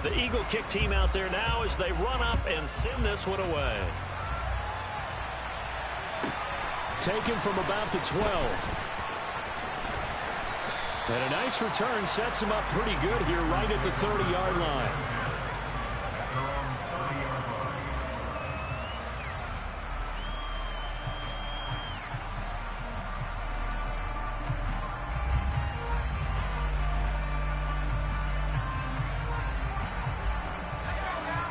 The Eagle kick team out there now as they run up and send this one away. Taken from about the 12. And a nice return sets him up pretty good here right at the 30-yard line.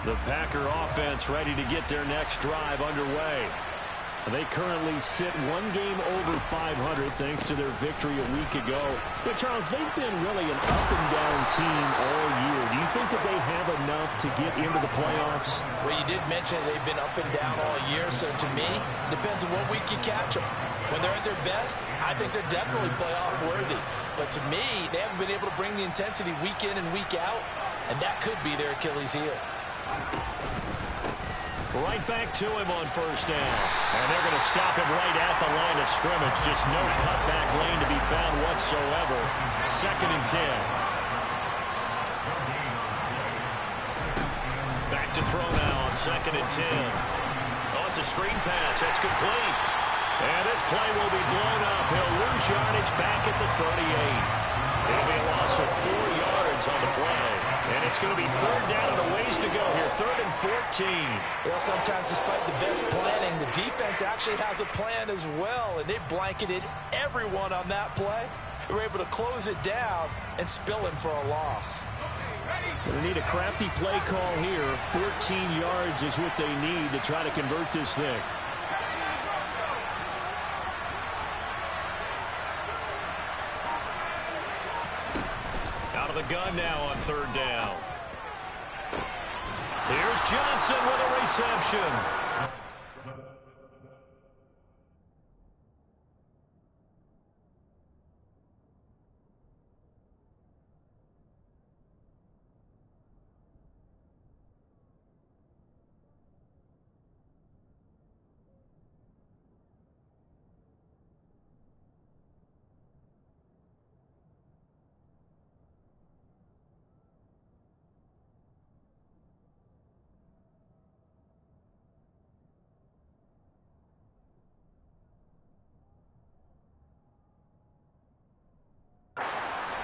The Packer offense ready to get their next drive underway. They currently sit one game over 500 thanks to their victory a week ago. But Charles, they've been really an up-and-down team all year. Do you think that they have enough to get into the playoffs? Well, you did mention they've been up and down all year, so to me, depends on what week you catch them. When they're at their best, I think they're definitely playoff worthy. But to me, they haven't been able to bring the intensity week in and week out, and that could be their Achilles heel. Right back to him on first down. And they're going to stop him right at the line of scrimmage. Just no cutback lane to be found whatsoever. 2nd and 10. Back to throw now on 2nd and 10. Oh, it's a screen pass. That's complete. And this play will be blown up. He'll lose yardage back at the 38. It'll be a loss of 4 yards on the play. And it's going to be 3rd down and a ways to go here. 3rd and 14. Well, sometimes despite the best planning, the defense actually has a plan as well. And they blanketed everyone on that play. They were able to close it down and spill in for a loss. They need a crafty play call here. 14 yards is what they need to try to convert this thing. Out of the gun now on 3rd down. Here's Johnson with a reception.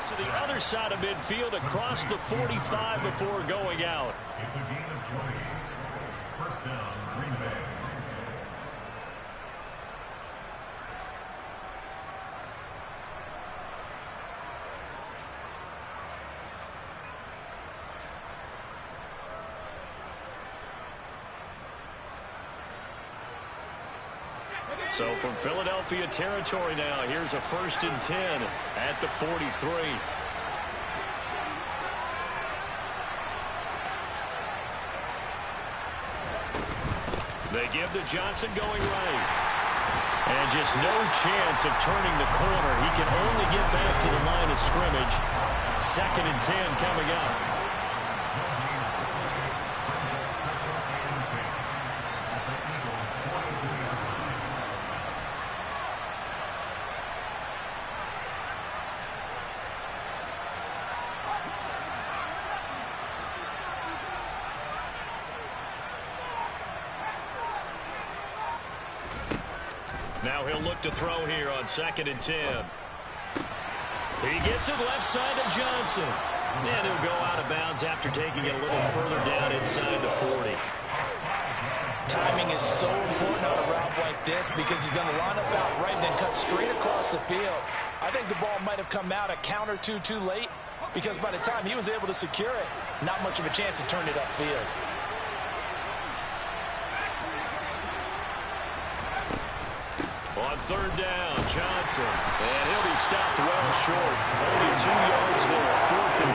To the other side of midfield across the 45 before going out. It's a gain of 20. First down, Green Bay. So from Philadelphia territory now, here's a 1st and 10 at the 43. They give to Johnson going right. And just no chance of turning the corner. He can only get back to the line of scrimmage. 2nd and 10 coming up. Now he'll look to throw here on 2nd and 10. He gets it left side to Johnson. And he'll go out of bounds after taking it a little further down inside the 40. Timing is so important on a route like this because he's going to line up out right and then cut straight across the field. I think the ball might have come out a count or two too late because by the time he was able to secure it, not much of a chance to turn it upfield. On 3rd down, Johnson. And he'll be stopped well short. Only 2 yards there, 4th and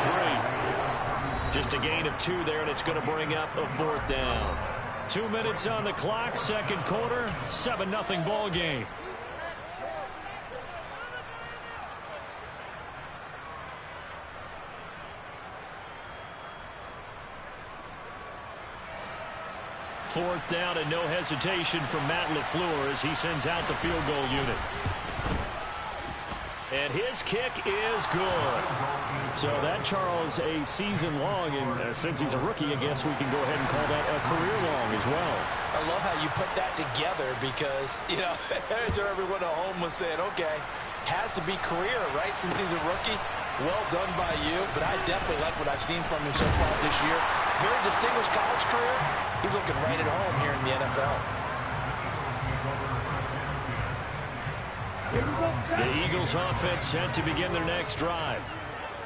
3. Just a gain of 2 there, and it's going to bring up a 4th down. 2 minutes on the clock, 2nd quarter, 7-0 ball game. Fourth down and no hesitation from Matt LaFleur as he sends out the field goal unit. And his kick is good. So that, Charles, a season long, and since he's a rookie, I guess we can go ahead and call that a career long as well. I love how you put that together because, you know, everyone at home was saying, okay, has to be career, right, since he's a rookie. Well done by you, but I definitely like what I've seen from him so far this year. Very distinguished college career. He's looking right at home here in the NFL. The Eagles offense set to begin their next drive.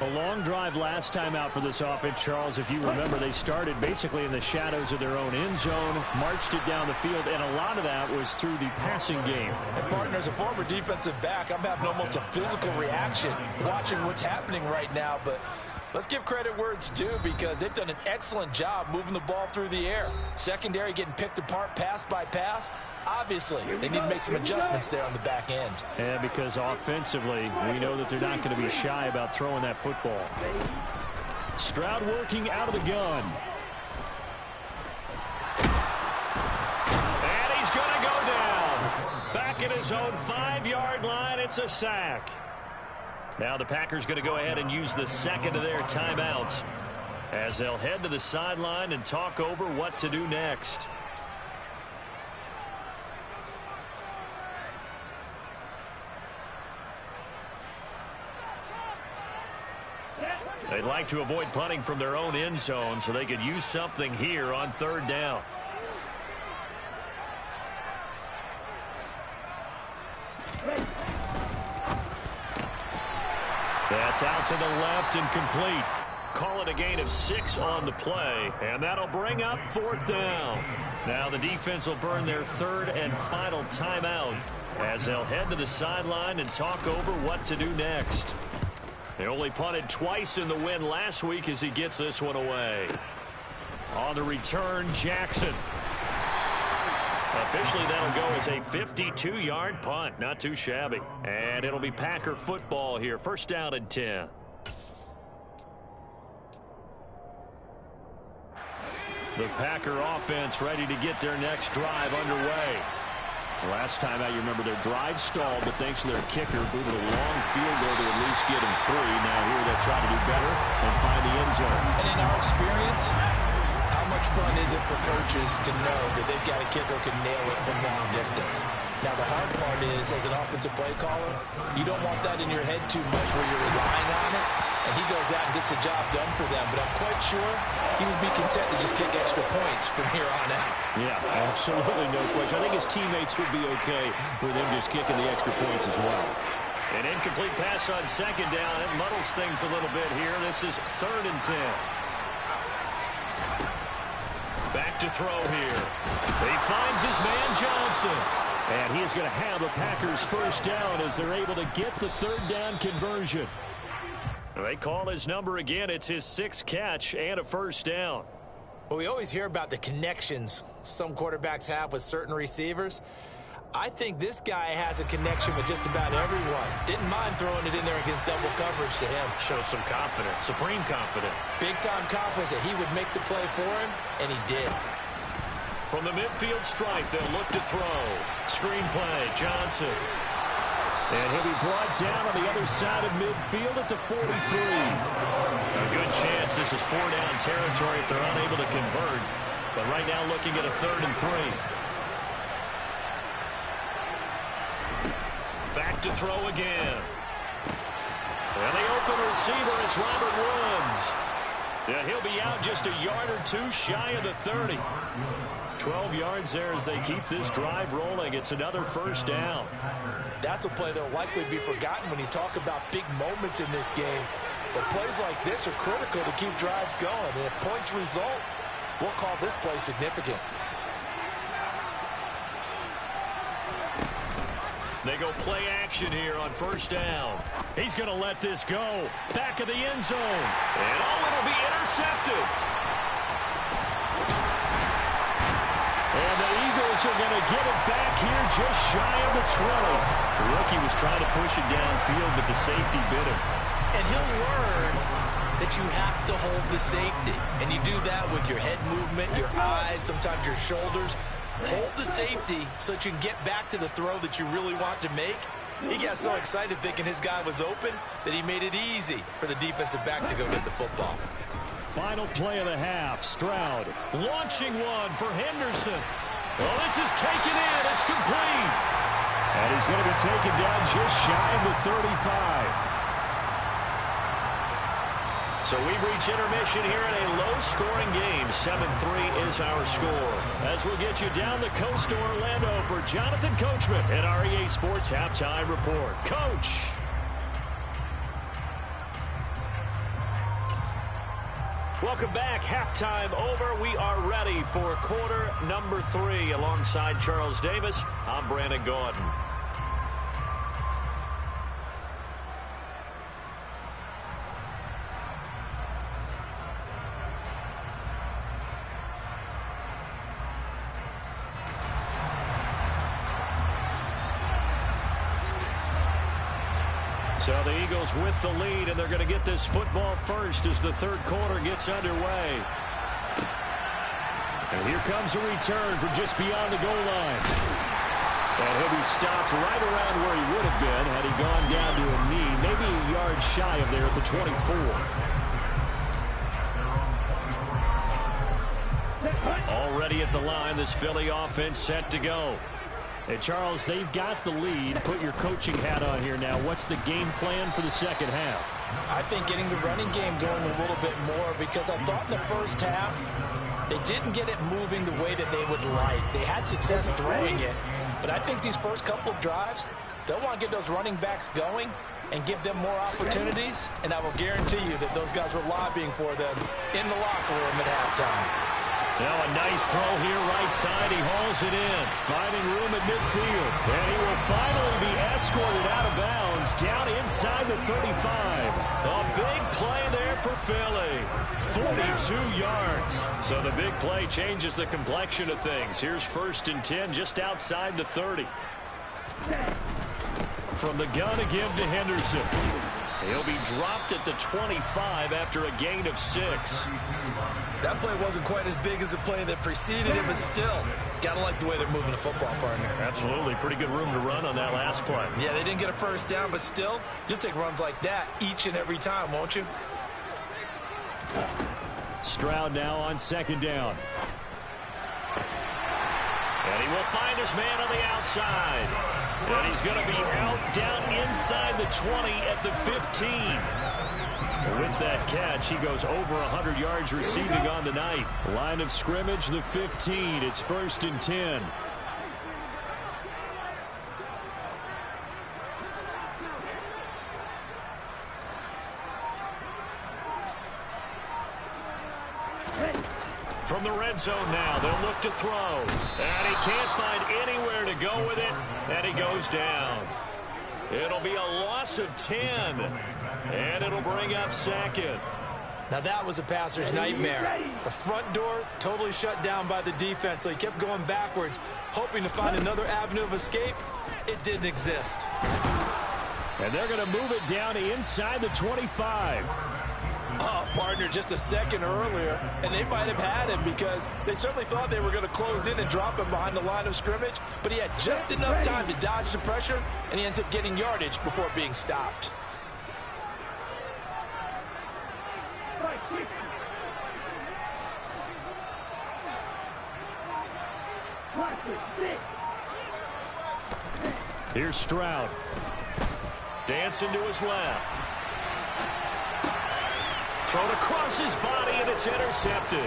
A long drive last time out for this offense, Charles. If you remember, they started basically in the shadows of their own end zone, marched it down the field, and a lot of that was through the passing game. And partner, as a former defensive back, I'm having almost a physical reaction watching what's happening right now, but let's give credit where it's due because they've done an excellent job moving the ball through the air. Secondary getting picked apart pass by pass. Obviously, they need to make some adjustments there on the back end. Yeah, because offensively, we know that they're not going to be shy about throwing that football. Stroud working out of the gun. And he's going to go down. Back at his own 5-yard line, it's a sack. Now the Packers going to go ahead and use the second of their timeouts as they'll head to the sideline and talk over what to do next. They'd like to avoid punting from their own end zone so they could use something here on third down. That's out to the left and complete. Call it a gain of 6 on the play, and that'll bring up fourth down. Now the defense will burn their third and final timeout as they'll head to the sideline and talk over what to do next. They only punted twice in the win last week as he gets this one away. On the return, Jackson. Officially, that'll go as a 52-yard punt. Not too shabby. And it'll be Packer football here. First down and 10. The Packer offense ready to get their next drive underway. Last time out, you remember their drive stalled, but thanks to their kicker, booted a long field goal to at least get him 3. Now here they'll try to do better and find the end zone. And in our experience, how much fun is it for coaches to know that they've got a kicker who can nail it from long distance? Now the hard part is, as an offensive play caller, you don't want that in your head too much where you're relying on it. And he goes out and gets the job done for them. But I'm quite sure he would be content to just kick extra points from here on out. Yeah, absolutely no question. I think his teammates would be okay with him just kicking the extra points as well. An incomplete pass on second down. It muddles things a little bit here. This is third and 10. Back to throw here. He finds his man Johnson. And he is going to have the Packers first down as they're able to get the third down conversion. They call his number again. It's his 6th catch and a first down. Well, we always hear about the connections some quarterbacks have with certain receivers. I think this guy has a connection with just about everyone. Didn't mind throwing it in there against double coverage to him. Shows some confidence, supreme confidence. Big-time confidence that he would make the play for him, and he did. From the midfield stripe, they'll look to throw. Screen play, Johnson. And he'll be brought down on the other side of midfield at the 43. A good chance this is 4-down territory if they're unable to convert. But right now looking at a 3rd and 3. Back to throw again. And the open receiver, it's Robert Woods. And he'll be out just a yard or 2 shy of the 30. 12 yards there as they keep this drive rolling. It's another first down. That's a play that will likely be forgotten when you talk about big moments in this game. But plays like this are critical to keep drives going. And if points result, we'll call this play significant. They go play action here on first down. He's going to let this go. Back of the end zone. And it'll be intercepted. And the Eagles are going to get it back here just shy of the 20. The rookie was trying to push it downfield, but the safety bit him. And he'll learn that you have to hold the safety. And you do that with your head movement, your eyes, sometimes your shoulders. Hold the safety so that you can get back to the throw that you really want to make. He got so excited thinking his guy was open that he made it easy for the defensive back to go get the football. Final play of the half. Stroud launching one for Henderson. Well, this is taken in. It's complete. And he's going to be taken down just shy of the 35. So we've reached intermission here in a low-scoring game. 7-3 is our score. As we'll get you down the coast to Orlando for Jonathan Coachman at our EA Sports Halftime Report. Coach. Welcome back. Halftime over. We are ready for quarter number 3. Alongside Charles Davis, I'm Brandon Gaudin. So the Eagles with the lead, and they're going to get this football first as the third quarter gets underway. And here comes a return from just beyond the goal line. And he'll be stopped right around where he would have been had he gone down to a knee, maybe a yard shy of there at the 24. Already at the line, this Philly offense set to go. Hey, Charles, they've got the lead. Put your coaching hat on here now. What's the game plan for the second half? I think getting the running game going a little bit more, because I thought the first half they didn't get it moving the way that they would like. They had success throwing it, but I think these first couple of drives, they'll want to get those running backs going and give them more opportunities, and I will guarantee you that those guys were lobbying for them in the locker room at halftime. Now a nice throw here right side. He hauls it in, finding room at midfield. And he will finally be escorted out of bounds down inside the 35. A big play there for Philly. 42 yards. So the big play changes the complexion of things. Here's 1st and 10 just outside the 30. From the gun again to Henderson. He'll be dropped at the 25 after a gain of 6. That play wasn't quite as big as the play that preceded it, but still, gotta like the way they're moving the football, partner. Absolutely. Pretty good room to run on that last play. Yeah, they didn't get a first down, but still, you'll take runs like that each and every time, won't you? Stroud now on 2nd down. And he will find his man on the outside. And he's going to be out down inside the 20 at the 15. With that catch, he goes over 100 yards receiving on the night. Line of scrimmage, the 15. It's 1st and 10. From the red zone now, they'll look to throw. And he can't find anywhere to go with it, and he goes down. It'll be a loss of 10, and it'll bring up 2nd. Now that was a passer's nightmare. The front door totally shut down by the defense, so he kept going backwards, hoping to find another avenue of escape. It didn't exist. And they're going to move it down to inside the 25. Oh, partner, just a second earlier, and they might have had him because they certainly thought they were going to close in and drop him behind the line of scrimmage, but he had just enough time to dodge the pressure, and he ends up getting yardage before being stopped. Here's Stroud. Dancing to his left. Thrown across his body, and it's intercepted.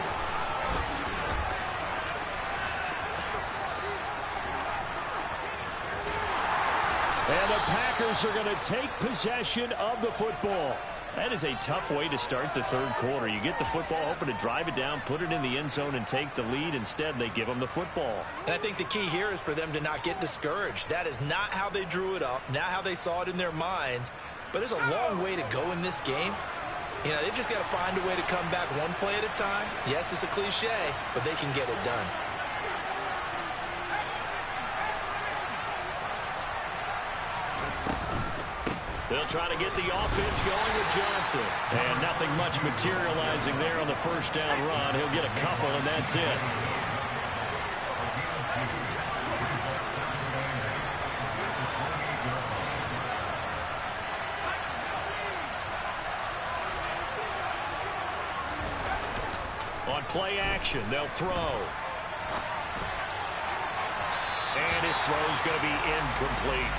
And the Packers are going to take possession of the football. That is a tough way to start the third quarter. You get the football, hoping to drive it down, put it in the end zone, and take the lead. Instead, they give them the football. And I think the key here is for them to not get discouraged. That is not how they drew it up, not how they saw it in their minds. But there's a long way to go in this game. You know, they've just got to find a way to come back one play at a time. Yes, it's a cliche, but they can get it done. They'll try to get the offense going with Johnson. And nothing much materializing there on the first down run. He'll get a couple, and that's it. On play action, they'll throw. And his throw's going to be incomplete.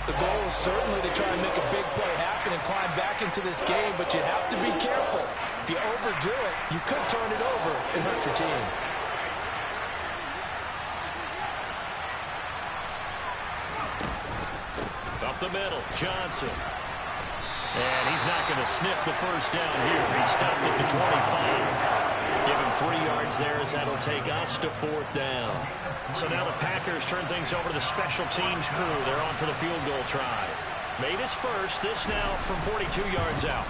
The goal is certainly to try and make a big play happen and climb back into this game, but you have to be careful. If you overdo it, you could turn it over and hurt your team. Up the middle, Johnson. And he's not going to sniff the first down here. He stopped at the 25. Give him 3 yards there as that'll take us to 4th down. So now the Packers turn things over to the special teams crew. They're on for the field goal try. Made his first. This now from 42 yards out.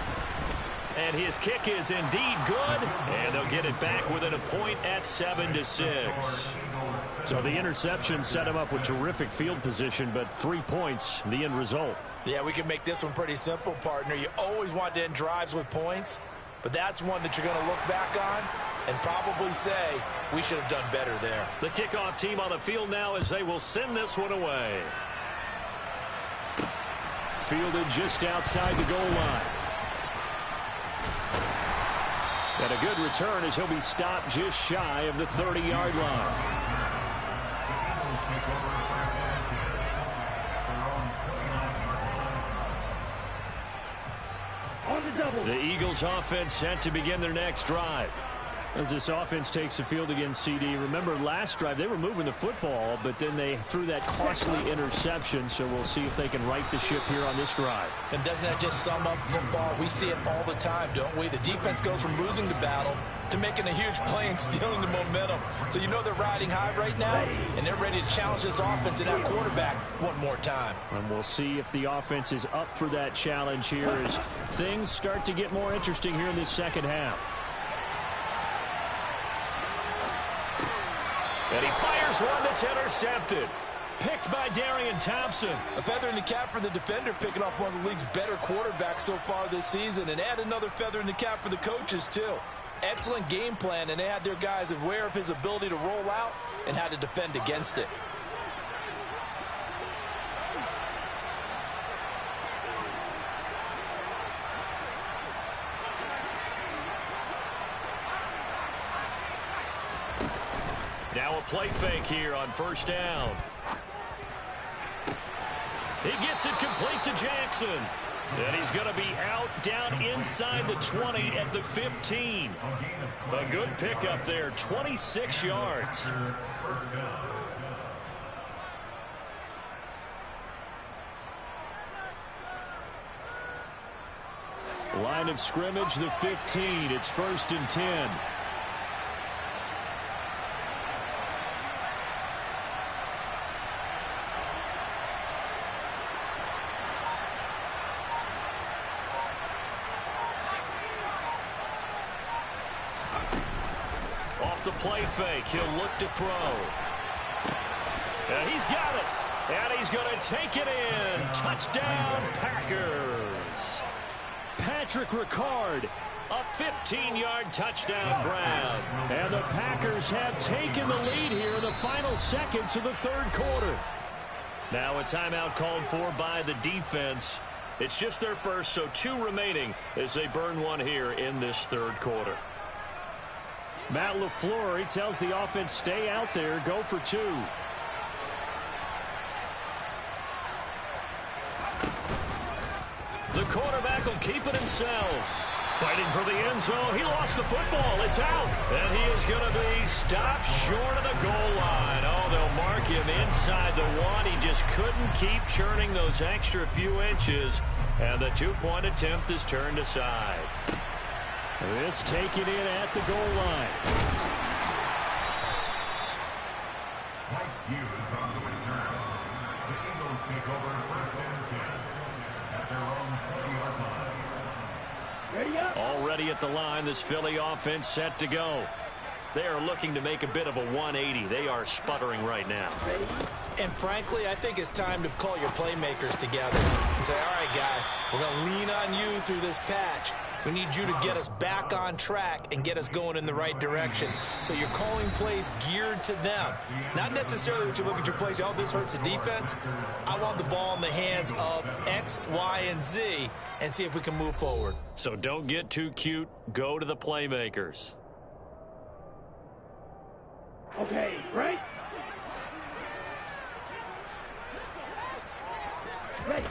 And his kick is indeed good. And they'll get it back within a point at 7-6. So the interception set him up with terrific field position, but 3 points, the end result. Yeah, we can make this one pretty simple, partner. You always want to end drives with points, but that's one that you're going to look back on and probably say, we should have done better there. The kickoff team on the field now as they will send this one away. Fielded just outside the goal line. And a good return as he'll be stopped just shy of the 30-yard line. The Eagles offense set to begin their next drive. As this offense takes the field against CD, remember last drive they were moving the football, but then they threw that costly interception, so we'll see if they can right the ship here on this drive. And doesn't that just sum up football? We see it all the time, don't we? The defense goes from losing the battle to making a huge play and stealing the momentum. So you know they're riding high right now, and they're ready to challenge this offense and that quarterback one more time. And we'll see if the offense is up for that challenge here as things start to get more interesting here in this second half. And he fires one that's intercepted. Picked by Darian Thompson. A feather in the cap for the defender, picking off one of the league's better quarterbacks so far this season. And add another feather in the cap for the coaches, too. Excellent game plan, and they had their guys aware of his ability to roll out and how to defend against it. Now a play fake here on first down. He gets it complete to Jackson. And he's going to be out down inside the 20 at the 15. A good pickup there, 26 yards. Line of scrimmage, the 15. It's 1st and 10. Off the play fake, he'll look to throw. And he's got it. And he's going to take it in. Touchdown, Packers. Patrick Ricard, a 15-yard touchdown grab. And the Packers have taken the lead here in the final seconds of the third quarter. Now a timeout called for by the defense. It's just their first, so 2 remaining as they burn one here in this third quarter. Matt LaFleur, he tells the offense, stay out there, go for 2. The quarterback will keep it himself. Fighting for the end zone. He lost the football. It's out. And he is going to be stopped short of the goal line. Oh, they'll mark him inside the 1. He just couldn't keep churning those extra few inches. And the 2-point attempt is turned aside. This taken in at the goal line. Mike Hughes on the return. The Eagles take over 1st and 10 at their own 20-yard line. Already at the line, this Philly offense set to go. They are looking to make a bit of a 180. They are sputtering right now. And frankly, I think it's time to call your playmakers together and say, all right, guys, we're going to lean on you through this patch. We need you to get us back on track and get us going in the right direction. So you're calling plays geared to them. Not necessarily that you look at your plays, oh, this hurts the defense. I want the ball in the hands of X, Y, and Z and see if we can move forward. So don't get too cute. Go to the playmakers. Okay, right? Right.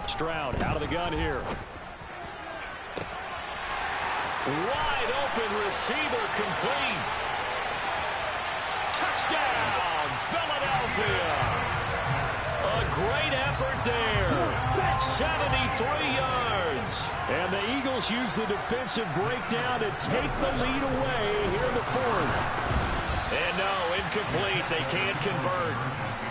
Stroud out of the gun here. Wide open receiver, complete. Touchdown, Philadelphia. A great effort there. 73 yards. And the Eagles use the defensive breakdown to take the lead away here in the fourth. And no, incomplete. They can't convert.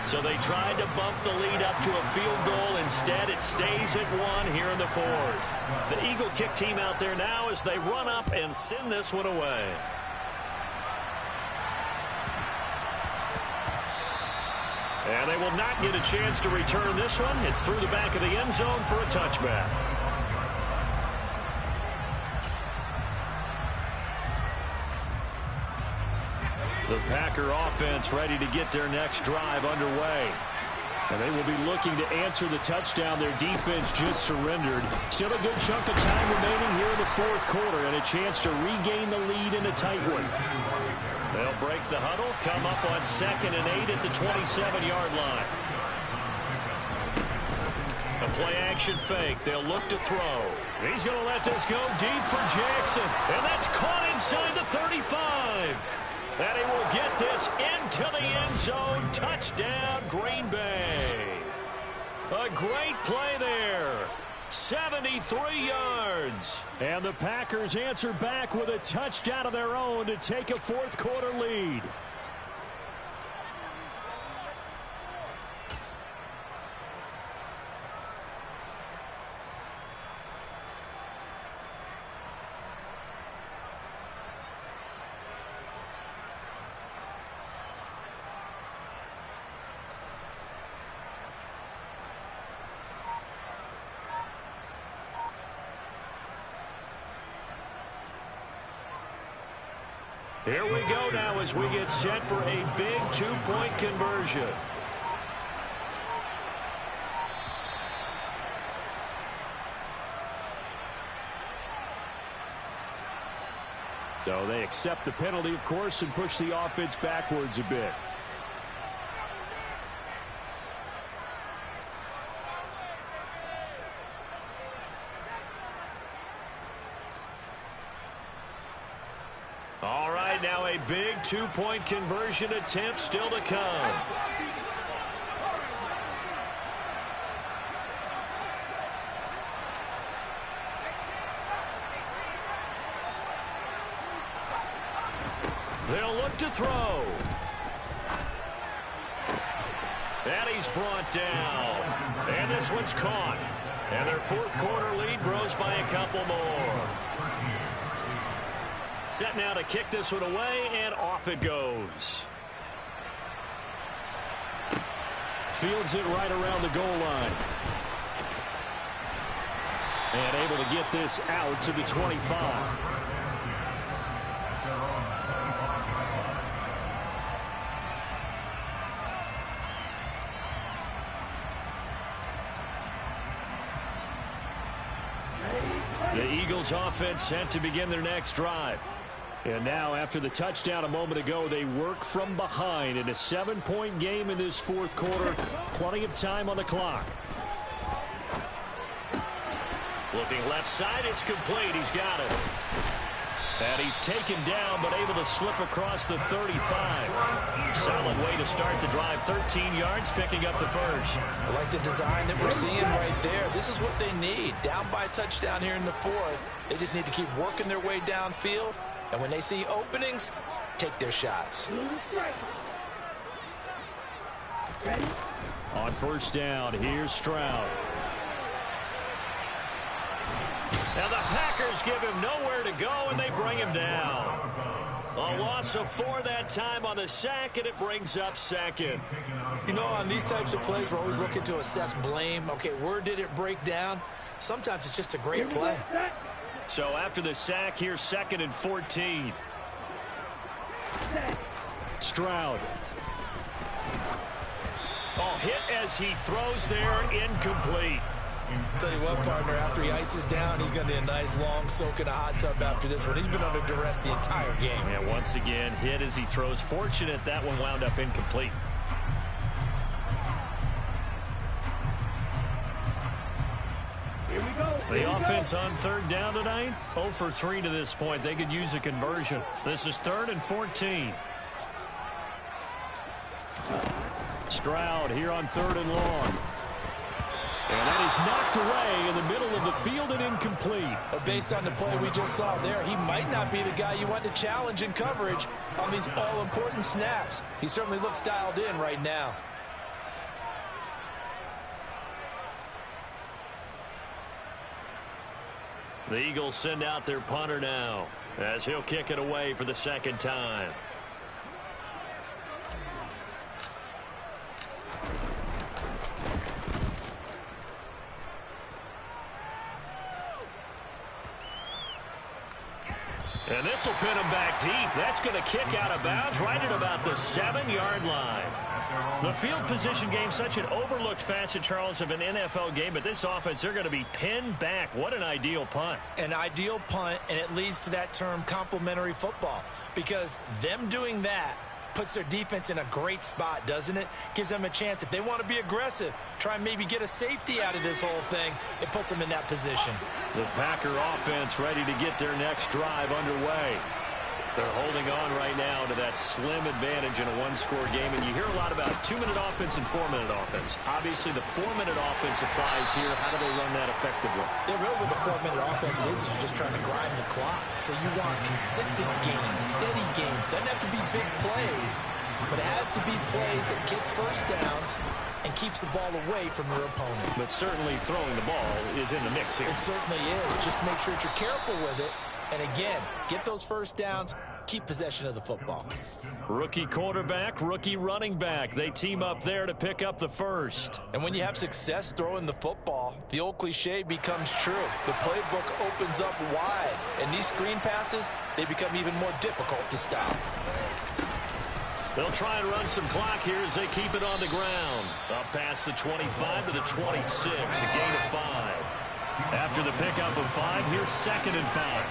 So they tried to bump the lead up to a field goal. Instead, it stays at 1 here in the fourth. The Eagle kick team out there now as they run up and send this one away. And they will not get a chance to return this one. It's through the back of the end zone for a touchback. The Packer offense ready to get their next drive underway. And they will be looking to answer the touchdown their defense just surrendered. Still a good chunk of time remaining here in the fourth quarter and a chance to regain the lead in a tight one. They'll break the huddle, come up on 2nd and 8 at the 27-yard line. A play-action fake. They'll look to throw. He's going to let this go deep for Jackson. And that's caught inside the 35. And he will get this into the end zone. Touchdown, Green Bay. A great play there. 73 yards. And the Packers answer back with a touchdown of their own to take a fourth quarter lead. Here we go now as we get set for a big two-point conversion. So they accept the penalty, of course, and push the offense backwards a bit. All right, now a big two-point conversion attempt still to come. They'll look to throw. And he's brought down. And this one's caught. And their fourth quarter lead grows by a couple more. Set now to kick this one away, and off it goes. Fields it right around the goal line. And able to get this out to the 25. The Eagles offense sent to begin their next drive. And now, after the touchdown a moment ago, they work from behind in a 7-point game in this fourth quarter. Plenty of time on the clock. Looking left side, it's complete. He's got it. And he's taken down, but able to slip across the 35. Solid way to start the drive. 13 yards, picking up the first. I like the design that we're seeing right there. This is what they need. Down by a touchdown here in the fourth. They just need to keep working their way downfield. And when they see openings, take their shots. On first down, here's Stroud. Now the Packers give him nowhere to go, and they bring him down. A loss of 4 that time on the sack, and it brings up second. You know, on these types of plays, we're always looking to assess blame. Okay, where did it break down? Sometimes it's just a great play. So after the sack, here's 2nd and 14. Stroud. Oh, hit as he throws there, incomplete. Tell you what, partner, after he ices down, he's going to need a nice long soak in a hot tub after this one. He's been under duress the entire game. And once again, hit as he throws. Fortunate that one wound up incomplete. Here we go. The offense on third down tonight, 0 for 3 to this point. They could use a conversion. This is 3rd and 14. Stroud here on 3rd and long. And that is knocked away in the middle of the field and incomplete. But based on the play we just saw there, he might not be the guy you want to challenge in coverage on these all-important snaps. He certainly looks dialed in right now. The Eagles send out their punter now as he'll kick it away for the second time. And this will pin him back deep. That's going to kick out of bounds right at about the 7-yard line. The field position game, such an overlooked facet, Charles, of an NFL game, but this offense, they're going to be pinned back. What an ideal punt. An ideal punt, and it leads to that term complementary football, because them doing that puts their defense in a great spot, doesn't it? Gives them a chance. If they want to be aggressive, try and maybe get a safety out of this whole thing, it puts them in that position. The Packer offense ready to get their next drive underway. They're holding on right now to that slim advantage in a one-score game, and you hear a lot about 2-minute offense and 4-minute offense. Obviously, the 4-minute offense applies here. How do they run that effectively? Yeah, really what the 4-minute offense is you're just trying to grind the clock. So you want consistent gains, steady gains. Doesn't have to be big plays, but it has to be plays that gets first downs and keeps the ball away from your opponent. But certainly throwing the ball is in the mix here. It certainly is. Just make sure that you're careful with it. And again, get those first downs, keep possession of the football. Rookie quarterback, rookie running back. They team up there to pick up the first. And when you have success throwing the football, the old cliche becomes true. The playbook opens up wide. And these screen passes, they become even more difficult to stop. They'll try and run some clock here as they keep it on the ground. Up past the 25 to the 26, a gain of 5. After the pickup of 5, here's 2nd and 5.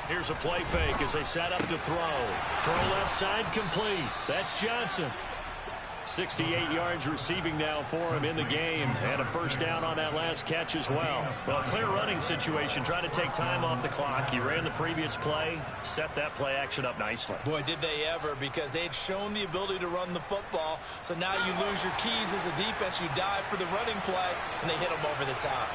Here's a play fake as they set up to throw. Throw left side complete. That's Johnson. 68 yards receiving now for him in the game. And a first down on that last catch as well. Well, clear running situation, trying to take time off the clock. He ran the previous play, set that play action up nicely. Boy, did they ever, because they had shown the ability to run the football. So now you lose your keys as a defense. You dive for the running play, and they hit them over the top.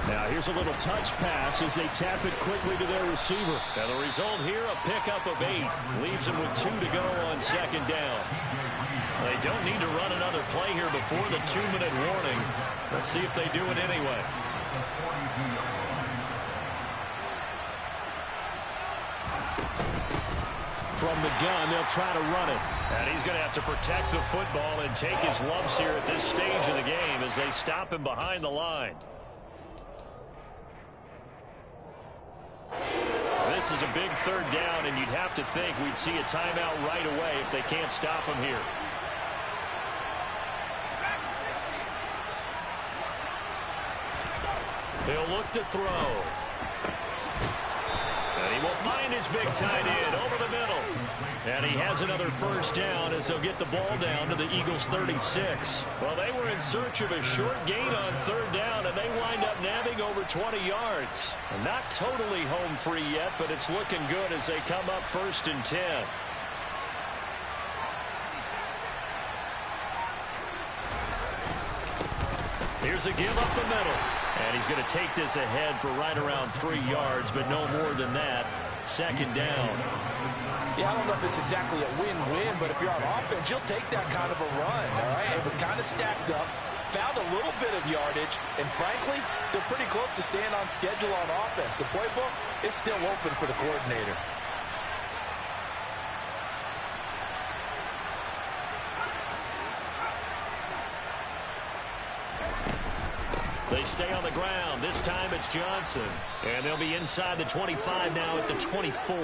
Now here's a little touch pass as they tap it quickly to their receiver. And the result here, a pickup of 8. Leaves them with 2 to go on 2nd down. They don't need to run another play here before the 2-minute warning. Let's see if they do it anyway. From the gun, they'll try to run it. And he's going to have to protect the football and take his lumps here at this stage of the game as they stop him behind the line. This is a big 3rd down, and you'd have to think we'd see a timeout right away if they can't stop him here. He'll look to throw. And he will find his big tight end over the middle. And he has another first down as they'll get the ball down to the Eagles' 36. Well, they were in search of a short gain on 3rd down, and they wind up nabbing over 20 yards. And not totally home free yet, but it's looking good as they come up 1st and 10. Here's a give up the middle. And he's going to take this ahead for right around 3 yards, but no more than that. 2nd down. Yeah, I don't know if it's exactly a win-win, but if you're on offense, you'll take that kind of a run, all right? It was kind of stacked up, found a little bit of yardage, and frankly, they're pretty close to staying on schedule on offense. The playbook is still open for the coordinator. They stay on the ground. This time it's Johnson. And they'll be inside the 25 now at the 24.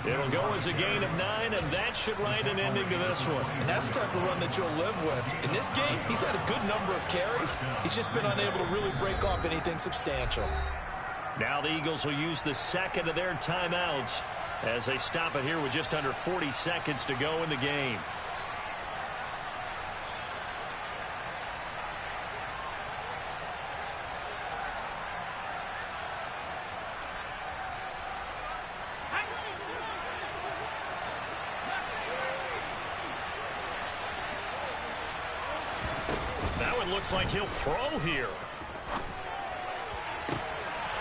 It'll go as a gain of 9, and that should write an ending to this one. And that's the type of run that you'll live with. In this game, he's had a good number of carries. He's just been unable to really break off anything substantial. Now the Eagles will use the second of their timeouts as they stop it here with just under 40 seconds to go in the game. That one looks like he'll throw here.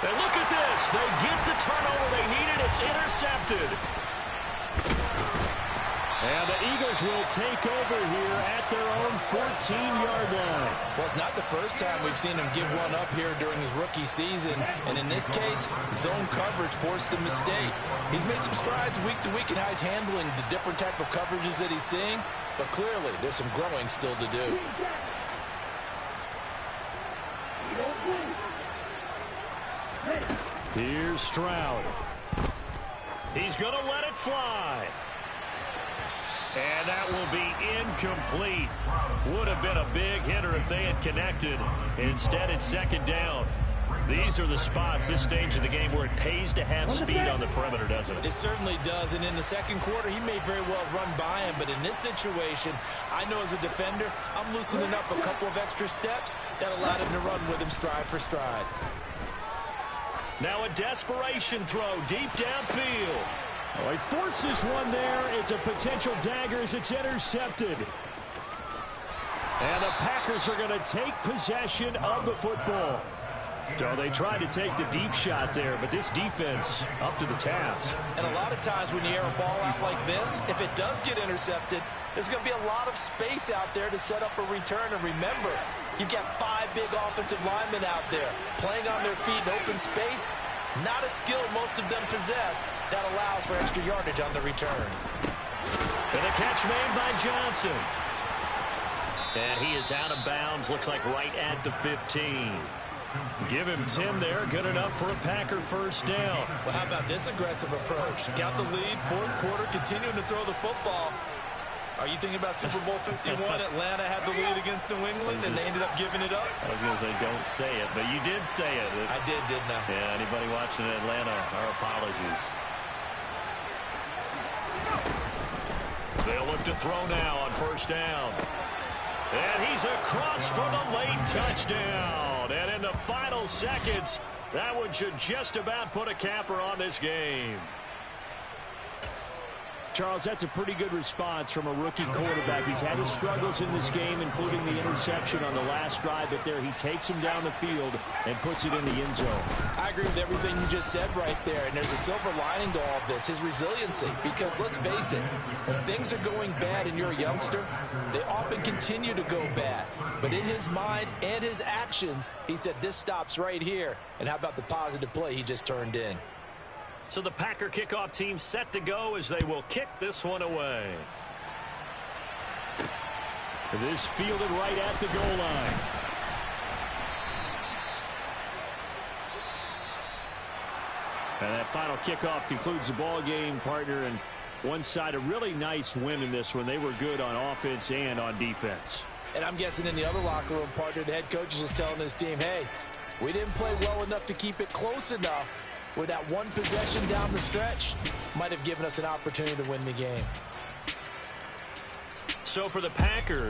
And look at this. They get the turnover they needed. It's intercepted. And the Eagles will take over here at their own 14-yard line. Well, it's not the first time we've seen him give one up here during his rookie season. And in this case, zone coverage forced the mistake. He's made some strides week to week in how he's handling the different type of coverages that he's seeing. But clearly, there's some growing still to do. Here's Stroud. He's going to let it fly. And that will be incomplete. Would have been a big hitter if they had connected. Instead, it's second down. These are the spots, this stage of the game, where it pays to have speed on the perimeter, doesn't it? It certainly does. And in the second quarter, he may very well run by him. But in this situation, I know as a defender, I'm loosening up a couple of extra steps that allowed him to run with him stride for stride. Now a desperation throw deep downfield. Oh, he forces one there. It's a potential dagger as it's intercepted. And the Packers are going to take possession of the football. So they tried to take the deep shot there, but this defense up to the task. And a lot of times when you air a ball out like this, if it does get intercepted, there's going to be a lot of space out there to set up a return. And remember, you've got 5 big offensive linemen out there playing on their feet in open space. Not a skill most of them possess that allows for extra yardage on the return. And a catch made by Johnson. And he is out of bounds, looks like right at the 15. Give him 10 there, good enough for a Packer first down. Well, how about this aggressive approach? Got the lead, fourth quarter, continuing to throw the football. Are you thinking about Super Bowl 51? Atlanta had the lead against New England, and they ended up giving it up? I was going to say, don't say it, but you did say it. I did, didn't I? Yeah, anybody watching Atlanta, our apologies. They'll look to throw now on first down. And he's across for the late touchdown. And in the final seconds, that one should just about put a capper on this game. Charles, that's a pretty good response from a rookie quarterback. He's had his struggles in this game, including the interception on the last drive, but there he takes him down the field and puts it in the end zone. I agree with everything you just said right there, and there's a silver lining to all of this, his resiliency, because let's face it, when things are going bad and you're a youngster, they often continue to go bad. But in his mind and his actions, he said, this stops right here. And how about the positive play he just turned in? So the Packer kickoff team set to go as they will kick this one away. This fielded right at the goal line. And that final kickoff concludes the ball game, partner. And one side, a really nice win in this one. They were good on offense and on defense. And I'm guessing in the other locker room, partner, the head coach is just telling his team, hey, we didn't play well enough to keep it close enough, where that one possession down the stretch might have given us an opportunity to win the game. So for the Packers,